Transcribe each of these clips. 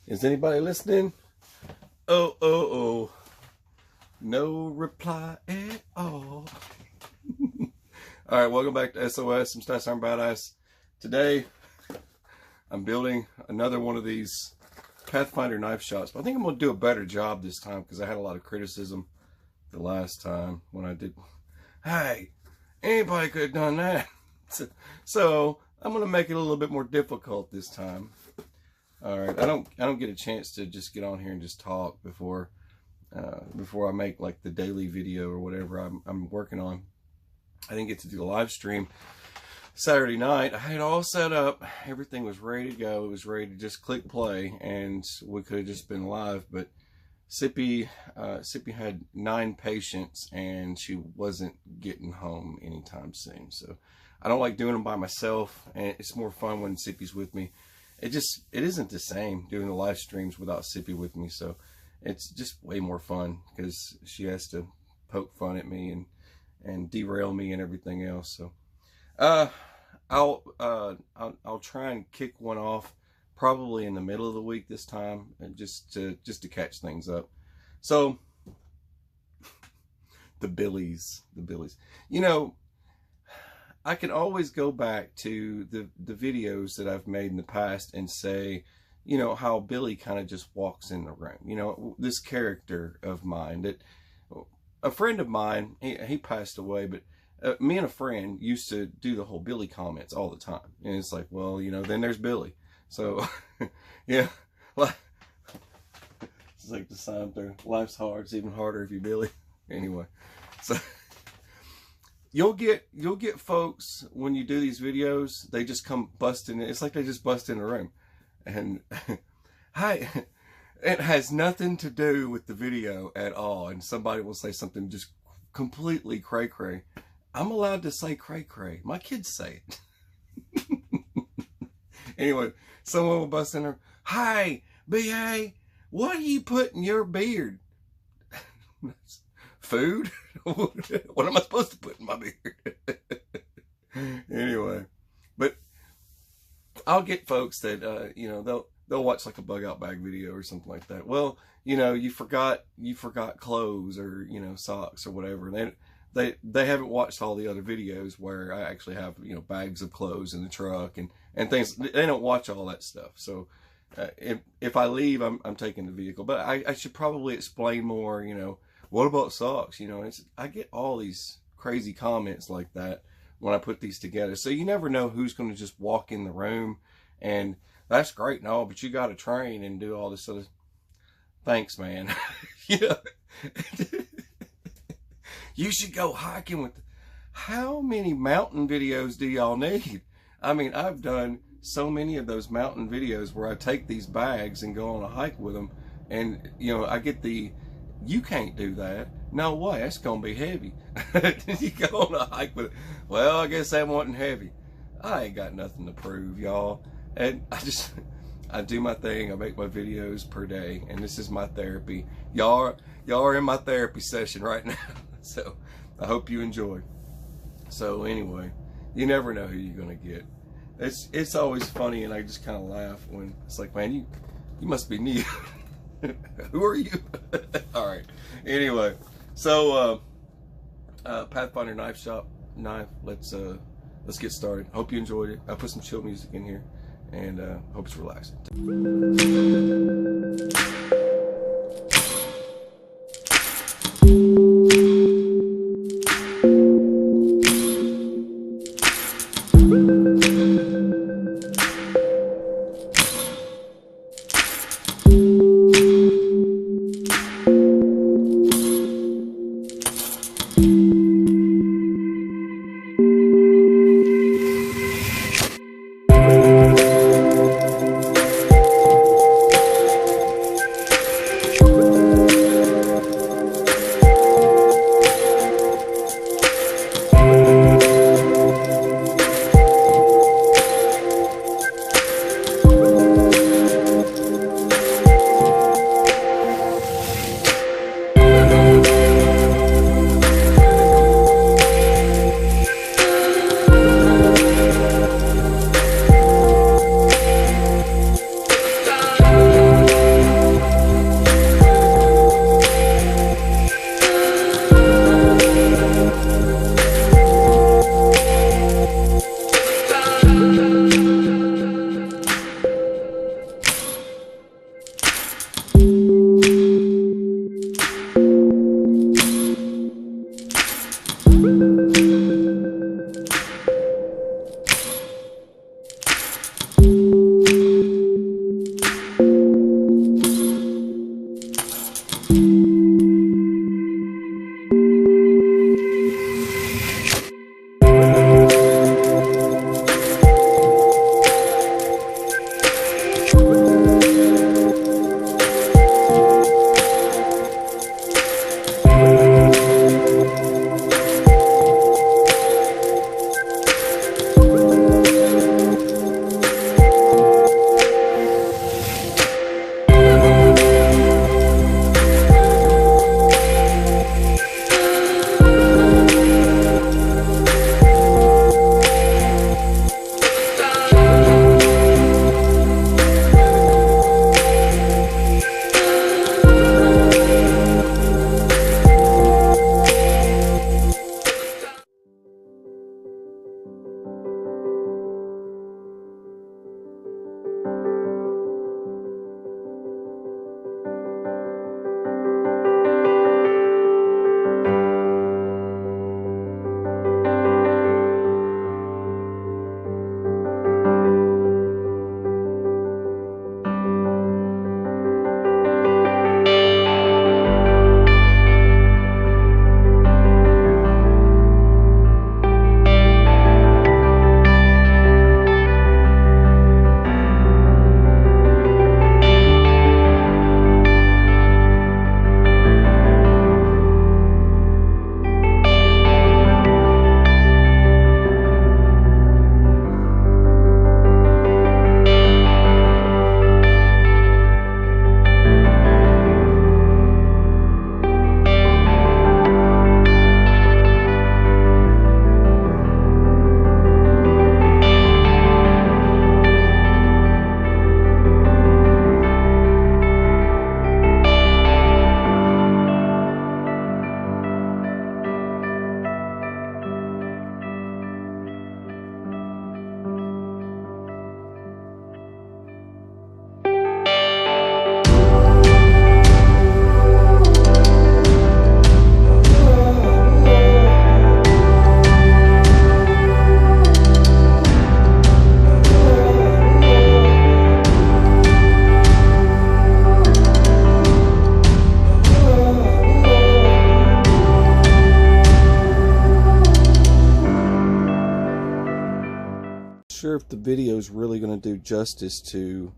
Is anybody listening? Oh. No reply at all. Alright, welcome back to SOS, some Stats Aren't Badass. Today, I'm building another one of these Pathfinder knife shots. But I think I'm going to do a better job this time because I had a lot of criticism the last time when I did. Hey, anybody could have done that. So I'm going to make it a little bit more difficult this time. Alright, I don't get a chance to just get on here and just talk before I make like the daily video or whatever I'm working on. I didn't get to do the live stream Saturday night. I had it all set up. Everything was ready to go. It was ready to just click play and we could have just been live, but Sippy had 9 patients and she wasn't getting home anytime soon. So I don't like doing them by myself, and it's more fun when Sippy's with me. It isn't the same doing the live streams without Sippy with me. So it's just way more fun because she has to poke fun at me and derail me and everything else. So I'll try and kick one off probably in the middle of the week this time, and just to catch things up. So the billies. You know, I can always go back to the videos that I've made in the past and say, you know, how Billy kind of just walks in the room. You know, this character of mine that a friend of mine, he passed away, but me and a friend used to do the whole Billy comments all the time. And it's like, well, you know, then there's Billy. So, yeah, it's like the sign there, life's hard, it's even harder if you're Billy. Anyway, so you'll get folks when you do these videos, they just come busting in. It's like they just bust in the room. And hi, it has nothing to do with the video at all. And somebody will say something just completely cray-cray. I'm allowed to say cray-cray. My kids say it. Anyway, someone will bust in there. Hi, B.A., what do you put in your beard? Food? What am I supposed to put in my beard? Anyway, but I'll get folks that you know, they'll watch like a bug out bag video or something like that. Well, you know, you forgot clothes or, you know, socks or whatever. And they haven't watched all the other videos where I actually have, you know, bags of clothes in the truck and things. They don't watch all that stuff. So if I leave, I'm taking the vehicle. But I should probably explain more, you know, what about socks? You know, I get all these crazy comments like that when I put these together. So you never know who's going to just walk in the room, and that's great and all, but you got to train and do all this other. Thanks, man. You know, you should go hiking with. How many mountain videos do y'all need? I mean, I've done so many of those mountain videos where I take these bags and go on a hike with them, and you know, I get the, you can't do that. No way, that's gonna be heavy. You go on a hike with it. Well, I guess that wasn't heavy. I ain't got nothing to prove, y'all. And I do my thing. I make my videos per day, and this is my therapy. Y'all are in my therapy session right now. So I hope you enjoy. So anyway, you never know who you're gonna get. It's always funny, and I just kind of laugh when it's like, man, you must be new. Who are you? All right. Anyway, so Pathfinder knife shop. Let's get started. Hope you enjoyed it. I put some chill music in here, and hope it's relaxing. sure if the video is really going to do justice to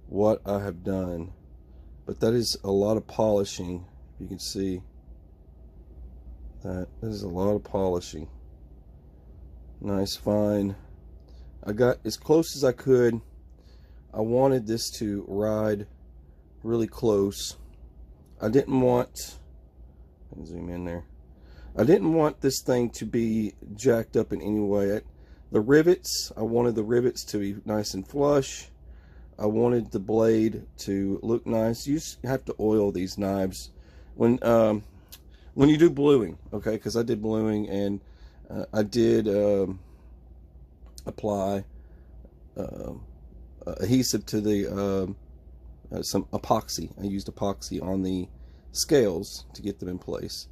what I have done, but that is a lot of polishing. You can see that is a lot of polishing. Nice, fine. I got as close as I could. I wanted this to ride really close. I didn't want, I can zoom in there. I didn't want this thing to be jacked up in any way. The rivets, I wanted the rivets to be nice and flush. I wanted the blade to look nice. You just have to oil these knives when you do bluing, okay? Because I did bluing, and I did apply adhesive to the some epoxy. I used epoxy on the scales to get them in place.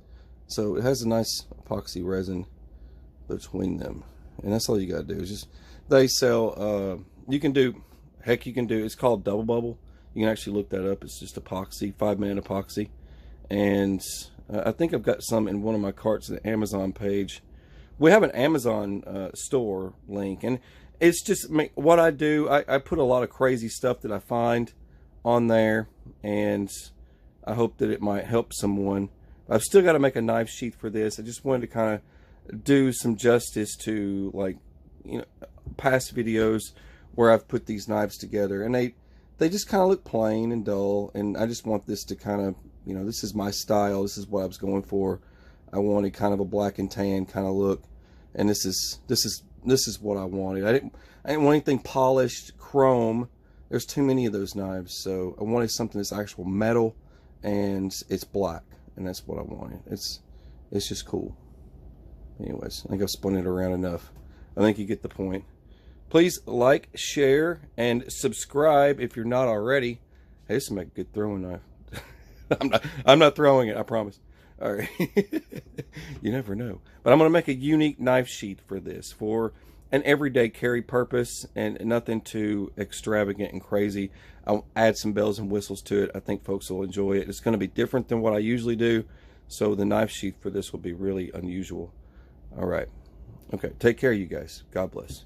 So it has a nice epoxy resin between them, and that's all you gotta do. Is just, they sell, you can do, heck, you can do, it's called double bubble. You can actually look that up. It's just epoxy, 5-minute epoxy. And I think I've got some in one of my carts at the Amazon page. We have an Amazon store link, and it's just what I do. I put a lot of crazy stuff that I find on there, and I hope that it might help someone. I've still got to make a knife sheath for this. I just wanted to kind of do some justice to, like, you know, past videos where I've put these knives together, and they just kind of look plain and dull, and I just want this to kind of, you know, this is my style. This is what I was going for. I wanted kind of a black and tan kind of look, and this is what I wanted. I didn't want anything polished, chrome. There's too many of those knives, so I wanted something that's actual metal, and it's black, and that's what I wanted. It's just cool. Anyways, I think I've spun it around enough. I think you get the point. Please like, share, and subscribe if you're not already. Hey, this will make a good throwing knife. I'm not throwing it, I promise. All right. You never know. But I'm going to make a unique knife sheath for this, for an everyday carry purpose, and nothing too extravagant and crazy. I'll add some bells and whistles to it. I think folks will enjoy it. It's going to be different than what I usually do, so the knife sheath for this will be really unusual. All right. Okay, take care, you guys. God bless.